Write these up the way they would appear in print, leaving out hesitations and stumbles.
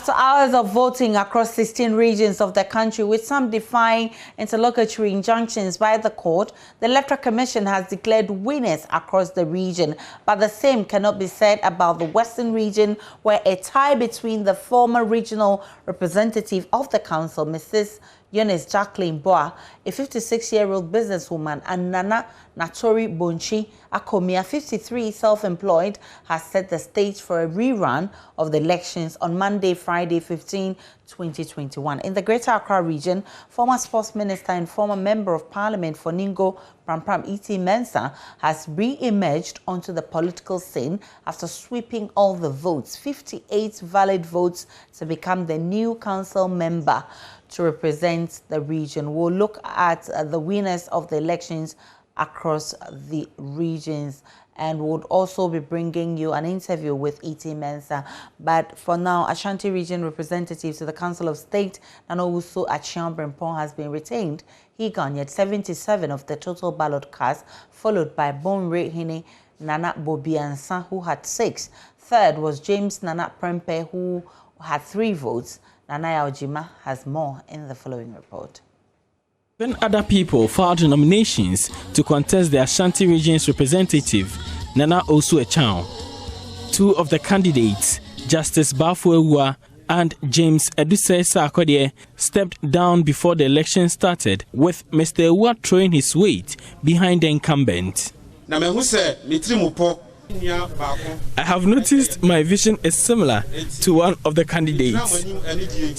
After hours of voting across 16 regions of the country, with some defying interlocutory injunctions by the court, the Electoral Commission has declared winners across the region. But the same cannot be said about the Western region, where a tie between the former regional representative of the council, Mrs. Eunice Jacqueline Boa, a 56-year-old businesswoman, and Nana Natori Bonchi Akomia, 53, self-employed, has set the stage for a rerun of the elections on Monday, Friday, 15, 2021. In the Greater Accra region, former sports minister and former member of parliament for Ningo Prampram E.T. Mensah has re-emerged onto the political scene after sweeping all the votes, 58 valid votes, to become the new council member to represent the region. We'll look at the winners of the elections across the regions, and would also be bringing you an interview with E.T. Mensah. But for now, Ashanti region representative to the Council of State, Nanowusu Achiang Brempong, has been retained. He garnered 77 of the total ballot cast, followed by Bonre Hine Nana Bobiansa, who had 6. Third was James Nana Prempe, who had 3 votes. Nanaya Ojima has more in the following report. 10 other people filed nominations to contest the Ashanti region's representative, Nana Osu Achiang. 2 of the candidates, Justice Bafuewa and James Eduse Sarkodie, stepped down before the election started, with Mr. Ewa throwing his weight behind the incumbent. I have noticed my vision is similar to one of the candidates,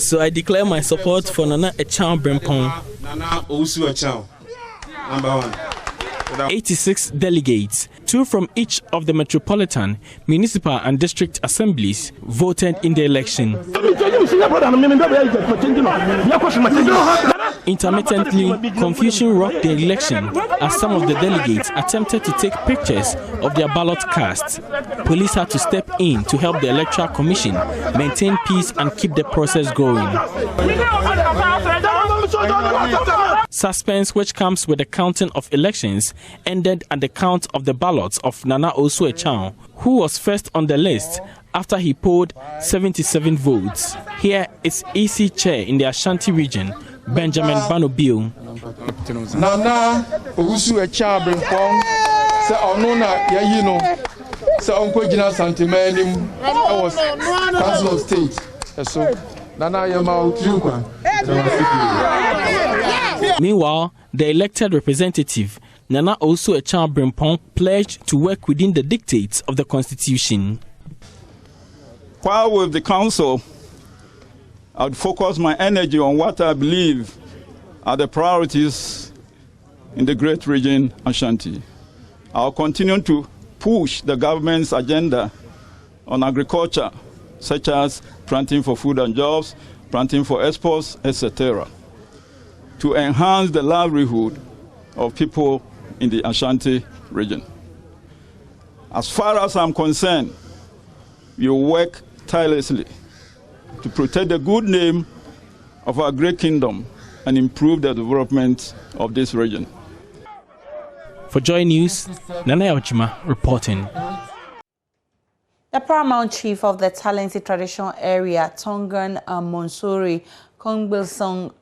so I declare my support for Nana Achiang Brempong. 86 delegates, 2 from each of the metropolitan, municipal and district assemblies, voted in the election. Intermittently, confusion rocked the election as some of the delegates attempted to take pictures of their ballot casts. Police had to step in to help the Electoral Commission maintain peace and keep the process going. Suspense, which comes with the counting of elections, ended at the count of the ballots of Nana Osu Achiang, who was first on the list after he polled 77 votes. Here is EC Chair in the Ashanti region, Benjamin Banobio. Nana Osu Achiang Brempong se onuna yayino se onko gina santimanim was Council of State. So Nana Yama Ukwa. Meanwhile, the elected representative, Nana Osu Achiang Brempong, pledged to work within the dictates of the Constitution. While with the council, I would focus my energy on what I believe are the priorities in the great region Ashanti. I'll continue to push the government's agenda on agriculture, such as planting for food and jobs, planting for exports, etc., to enhance the livelihood of people in the Ashanti region. As far as I'm concerned, we will work tirelessly to protect the good name of our great kingdom and improve the development of this region. For Joy News, Nanaya Ojima reporting. The paramount chief of the Talented Traditional Area, Tongan Monsuri Kongbilsong,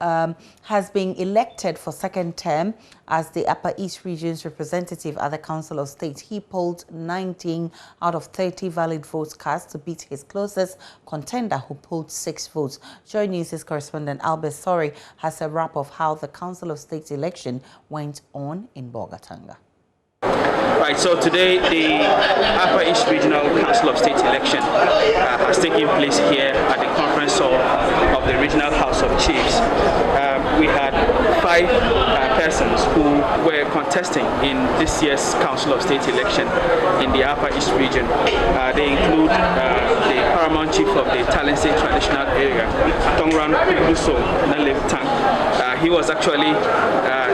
has been elected for 2nd term as the Upper East Region's representative at the Council of State. He polled 19 out of 30 valid votes cast to beat his closest contender, who polled 6 votes. Joy News' correspondent Albert Sori has a wrap of how the Council of State election went on in Bolgatanga. Right, so today the Upper East Regional Council of State election has taken place here at the conference hall of the Regional House of Chiefs. We had 5 persons who were contesting in this year's Council of State election in the Upper East region. They include the paramount chief of the Talented Traditional Area, Tongran Kubuso Nalev Tang. He was actually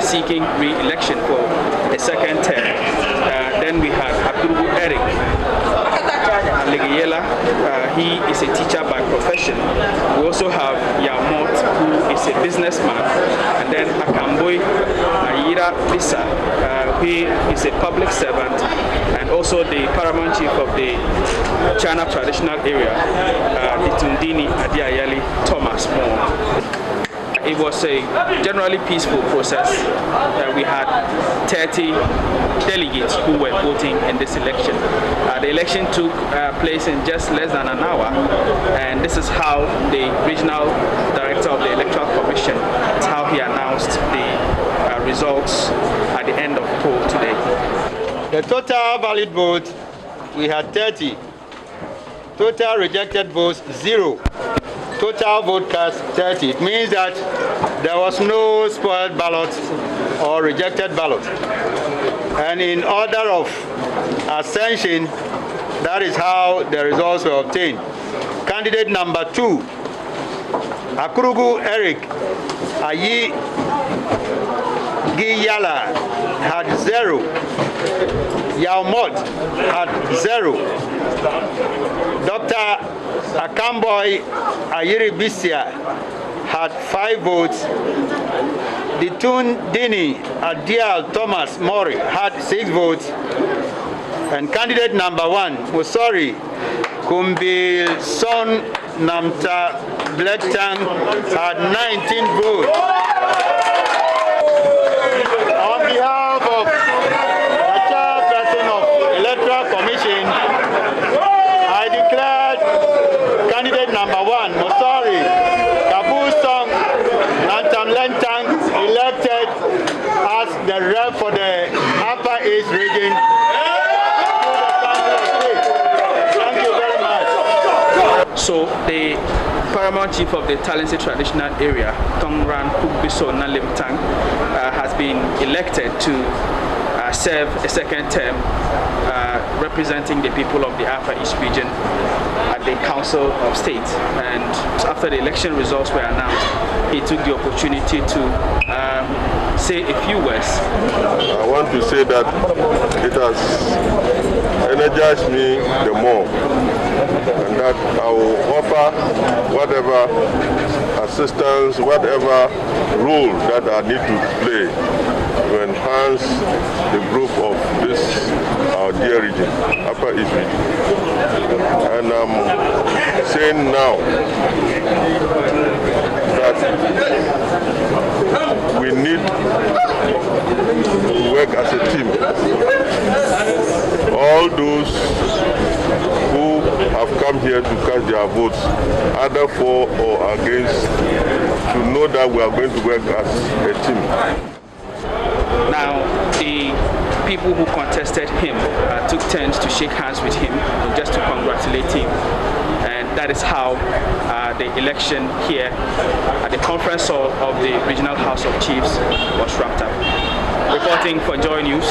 seeking re-election for a 2nd term. Then we had Abdul Eric Ayela, he is a teacher by profession. We also have Yamot, who is a businessman. And then Akamboy Ayira Bisa, who is a public servant and also the paramount chief of the China traditional area, Itundini Adiayali Thomas Moore. It was a generally peaceful process. We had 30 delegates who were voting in this election. The election took place in just less than an hour, and this is how the regional director of the Electoral Commission, that's how he announced the results at the end of the poll today. The total valid vote, we had 30. Total rejected votes, 0. Total vote cast 30. It means that there was no spoiled ballot or rejected ballot. And in order of ascension, that is how the results were obtained. Candidate number 2, Akurugu Eric Ayi Giyala had 0. Yaumot had 0. Dr. Akamboy Ayiri Bisia had 5 votes. Ditun Dini Adial Thomas Mori had 6 votes. And candidate number 1, Musori Kumbil Son Namta Blektang had 19 votes. On behalf of the chairperson of Electoral Commission, I declared candidate number 1, Musori Kabul Song Nantam Lentang, elected as the rep for the Upper East region. Thank you very much. So the paramount chief of the Talensi traditional area, Tongran Pugbiso Nalimtang, has been elected to serve a second term representing the people of the Upper East region at the Council of State. And after the election results were announced, he took the opportunity to say a few words. I want to say that it has energized me the more, and that I will offer whatever assistance, whatever role that I need to play to enhance the growth of this our dear region, Upper East region. And I'm saying now that we need to work as a team. All those who have come here to cast their votes, either for or against, to know that we are going to work as a team. Now, the people who contested him took turns to shake hands with him just to congratulate him. And that is how the election here at the conference hall of the Regional House of Chiefs was wrapped up. Reporting for Joy News,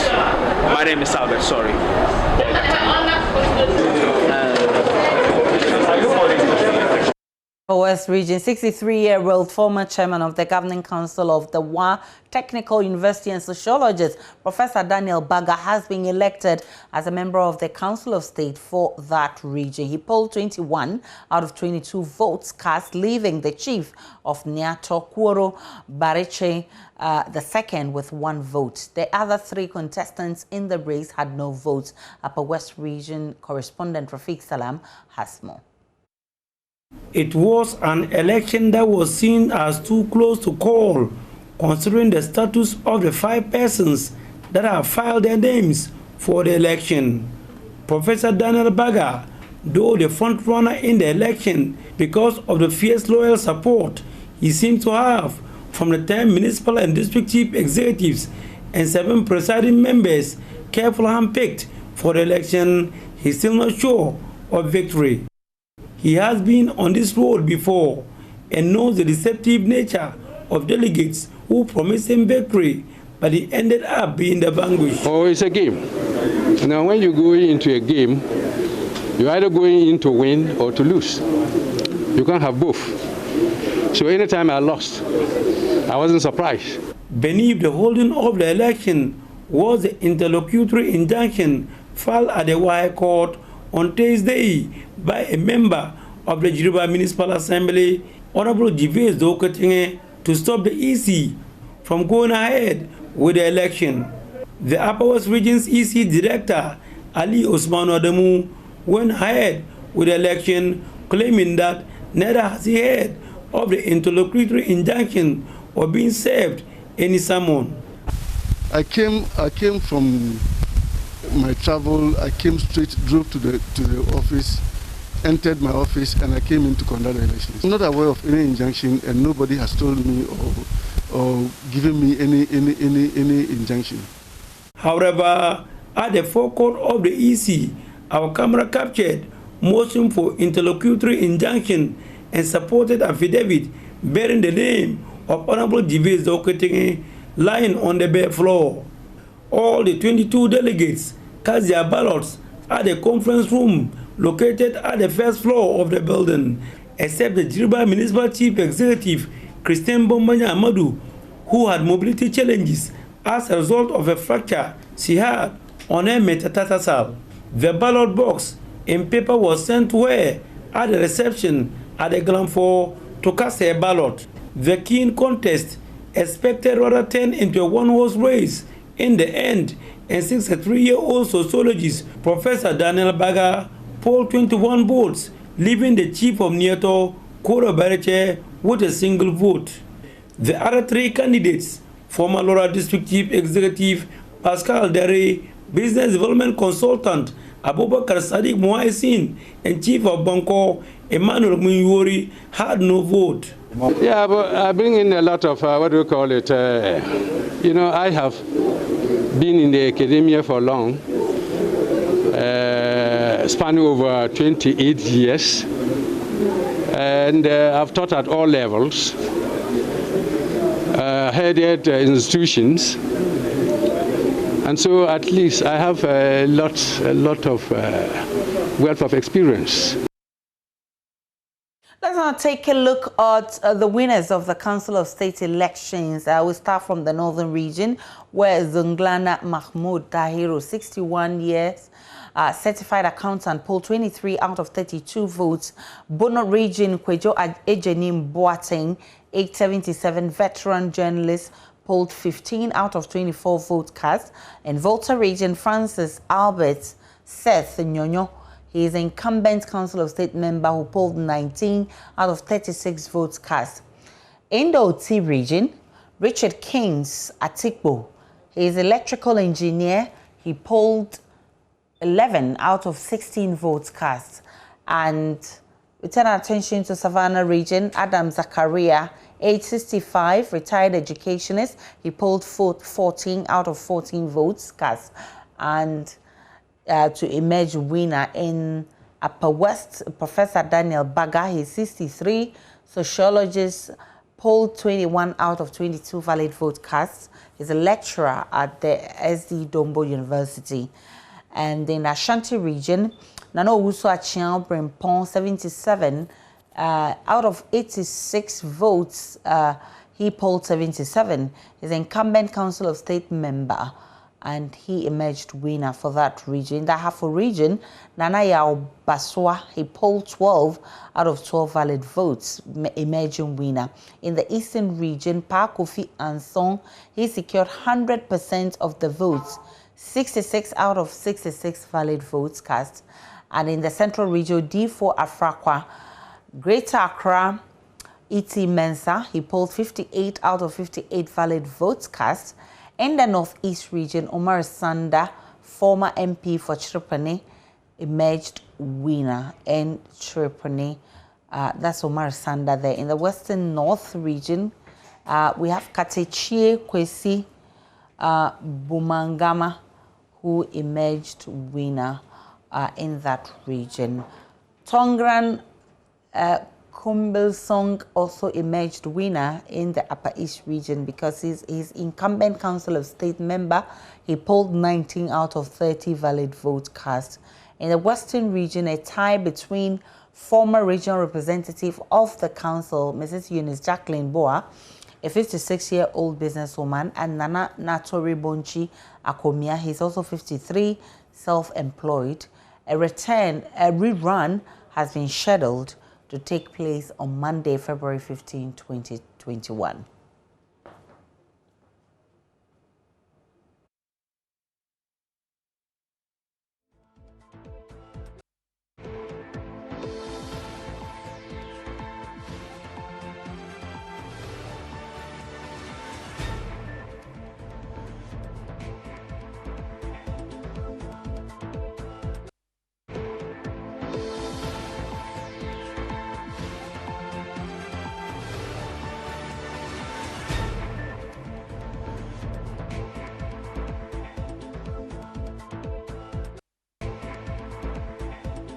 my name is Albert Sorry. West Region, 63-year-old former chairman of the Governing Council of the Wa Technical University and sociologist, Professor Daniel Baga, has been elected as a member of the Council of State for that region. He polled 21 out of 22 votes cast, leaving the chief of Nyato Kworo Bariche the second with 1 vote. The other 3 contestants in the race had no votes. Upper West Region correspondent Rafiq Salam has more. It was an election that was seen as too close to call, considering the status of the 5 persons that have filed their names for the election. Professor Daniel Baga, though the front runner in the election because of the fierce loyal support he seems to have from the 10 municipal and district chief executives and 7 presiding members carefully handpicked for the election, he's still not sure of victory. He has been on this road before and knows the deceptive nature of delegates who promised him victory, but he ended up being the vanquished. Oh, it's a game. Now, when you go into a game, you're either going in to win or to lose. You can't have both. So anytime I lost, I wasn't surprised. Beneath the holding of the election was the interlocutory injunction filed at the High Court on Thursday by a member of the Juba Municipal Assembly, Honorable Jives Doketenge, to stop the EC from going ahead with the election. The Upper West Region's EC Director, Ali Osman Adamu, went ahead with the election, claiming that neither has he heard of the interlocutory injunction or being served any summon. I came from my travel. I came straight, drove to the office, entered my office, and I came in to conduct the elections. I'm not aware of any injunction, and nobody has told me or given me any injunction. However, at the forecourt of the EC, our camera captured motion for interlocutory injunction and supported affidavit bearing the name of Honorable Jives Doketenge lying on the bare floor. All the 22 delegates cast their ballots at the conference room located at the first floor of the building, except the Juba Municipal Chief Executive, Christine Bombanya Amadou, who had mobility challenges as a result of a fracture she had on her metatarsal. The ballot box and paper was sent to her at the reception at the ground floor to cast her ballot. The keen contest expected rather turn into a one-horse race in the end, and 63-year-old sociologist Professor Daniel Baga polled 21 votes, leaving the chief of Nieto, Koro Bereche, with a single vote. The other three candidates, former Laura District Chief Executive Pascal Dere, Business Development Consultant Abubakar Sadiq Moaisin, and Chief of Banco Emmanuel Munyori, had no vote. Yeah, but I bring in a lot of, what do you call it, I have been in the academia for long, spanning over 28 years, and I've taught at all levels, headed institutions, and so at least I have a lot of wealth of experience. Let's now take a look at the winners of the Council of State elections. We'll start from the northern region, where Zunglana Mahmoud Tahiru, 61 years, certified accountant, polled 23 out of 32 votes. Bono region, Kwejo Ejenim Boateng, 877, veteran journalist, polled 15 out of 24 votes cast. And Volta region, Francis Albert Seth Nyonyo, he is an incumbent Council of State member who polled 19 out of 36 votes cast. In the Oti region, Richard Kings Atikbo, he is electrical engineer. He polled 11 out of 16 votes cast. And we turn our attention to Savannah region, Adam Zakaria, age 65, retired educationist. He polled 14 out of 14 votes cast. And to emerge winner in Upper West, Professor Daniel Baga, he's 63, sociologist, polled 21 out of 22 valid votes cast. He's a lecturer at the SD Dombo University. And in Ashanti region, Nano Owusu Achian Brimpong, 77, out of 86 votes, he polled 77. He's an incumbent Council of State member, and he emerged winner for that region. In the Hafo region, Nana Yao Baswa, he polled 12 out of 12 valid votes, emerging winner. In the eastern region, Pa Kofi Ansong, he secured 100% of the votes, 66 out of 66 valid votes cast. And in the central region, D4 Afrakwa, Greater Accra, E.T. Mensah, he polled 58 out of 58 valid votes cast. In the northeast region, Omar Sanda, former MP for Chirpane, emerged winner in Chirpane. That's Omar Sanda there. In the western north region, we have Katechie Kwesi Bumangama, who emerged winner in that region. Tongran Kumbelsong also emerged winner in the Upper East region because he's incumbent Council of State member. He polled 19 out of 30 valid votes cast. In the Western region, a tie between former regional representative of the council, Mrs. Eunice Jacqueline Boa, a 56-year-old businesswoman, and Nana Natori Bonchi Akomia. He's also 53, self-employed. A rerun has been scheduled to take place on Monday, February 15, 2021.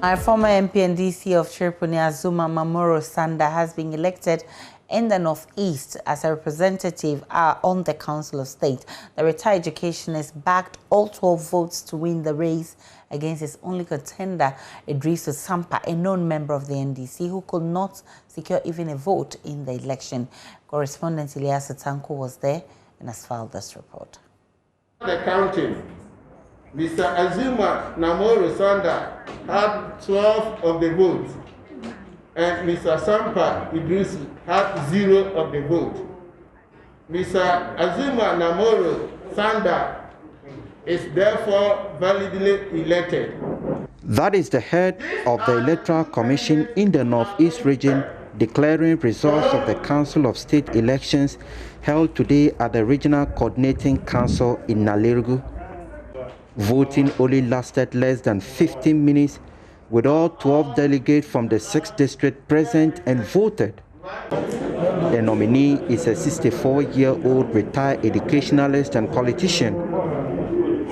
Our former MP and DC of Chereponi, Azumah Mamoro Sanda, has been elected in the Northeast as a representative on the Council of State. The retired educationist backed all 12 votes to win the race against his only contender, Idrisu Sampa, a known member of the NDC who could not secure even a vote in the election. Correspondent Elias Tanko was there and has filed this report. The counting. Mr. Azumah Mamoro Sanda had 12 of the votes, and Mr. Sampa Idrisu had 0 of the vote. Mr. Azumah Mamoro Sanda is therefore validly elected. That is the head of the Electoral Commission in the Northeast region declaring results of the Council of State elections held today at the Regional Coordinating Council in Nalerigu. Voting only lasted less than 15 minutes, with all 12 delegates from the 6th district present and voted. The nominee is a 64-year-old retired educationalist and politician.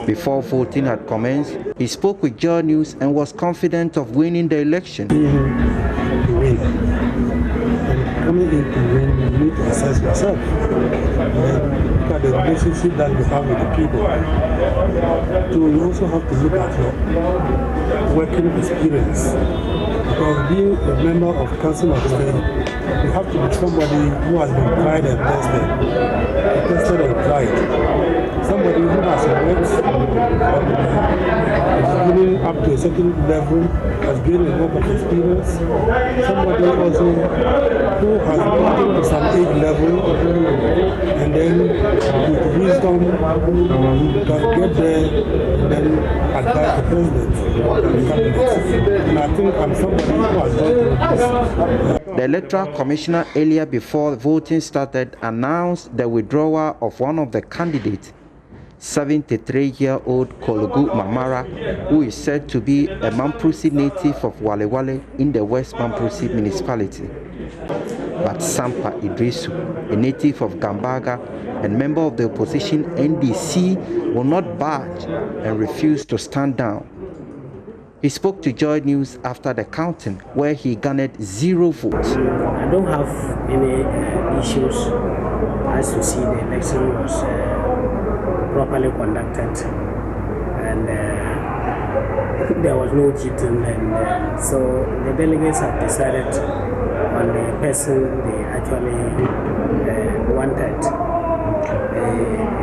Before voting had commenced, he spoke with Joy News and was confident of winning the election. Coming in to win, you need to assess yourself. Look at the relationship that you have with the people. So you also have to look at your working experience. Because being a member of Council of State, you have to be somebody who has been tried and tested and tried. Somebody who has worked from the beginning up to a certain level, has gained a lot of experience. Somebody also who has gotten to some age level, and then with wisdom can get there and then advise the president and the cabinet. And I think I'm somebody who has done this. The Electoral Commissioner earlier before voting started announced the withdrawal of one of the candidates, 73-year-old Kologu Mamara, who is said to be a Mamprusi native of Walewale in the West Mamprusi municipality. But Sampa Idrisu, a native of Gambaga and member of the opposition NDC, will not budge and refused to stand down. He spoke to Joy News after the counting, where he garnered 0 votes. I don't have any issues as you see the election was properly conducted, and there was no cheating, and so the delegates have decided on the person they actually wanted,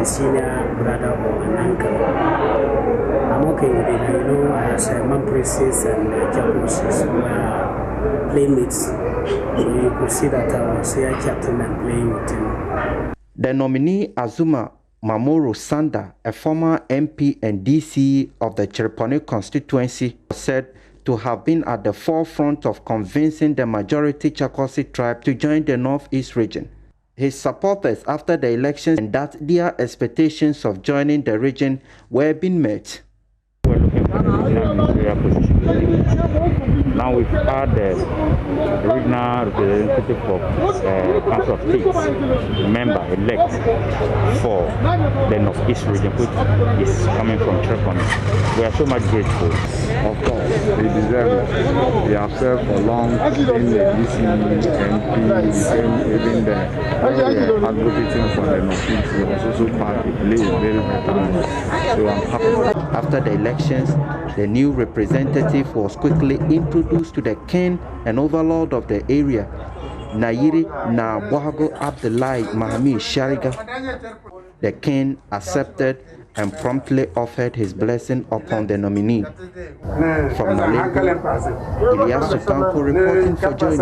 a senior brother or an uncle. I'm okay with it, you know, as Mamprises and Jaboses were playmates, so you could see that I was here chatting and playing with him. The nominee Azumah Mamoro Sanda, a former MP and DC of the Chereponi constituency, was said to have been at the forefront of convincing the majority Chakosi tribe to join the Northeast region. His supporters after the elections and that their expectations of joining the region were being met. We're looking for the regional ministerial position. Now we've had the regional representative of Council of States member elect for the Northeast region, which is coming from Chereponi. We are so much grateful. Of course, they deserve it. They have served for long in the DC, MP, even the advocating for the Northeast was also part of play very vital. So I'm happy. After the elections, the new representative was quickly introduced to the king and overlord of the area, Nayiri Nabwago Abdullahi Mahami Shariga. The king accepted and promptly offered his blessing upon the nominee. From Malego, Ilyasu Kanko reporting for Joy News.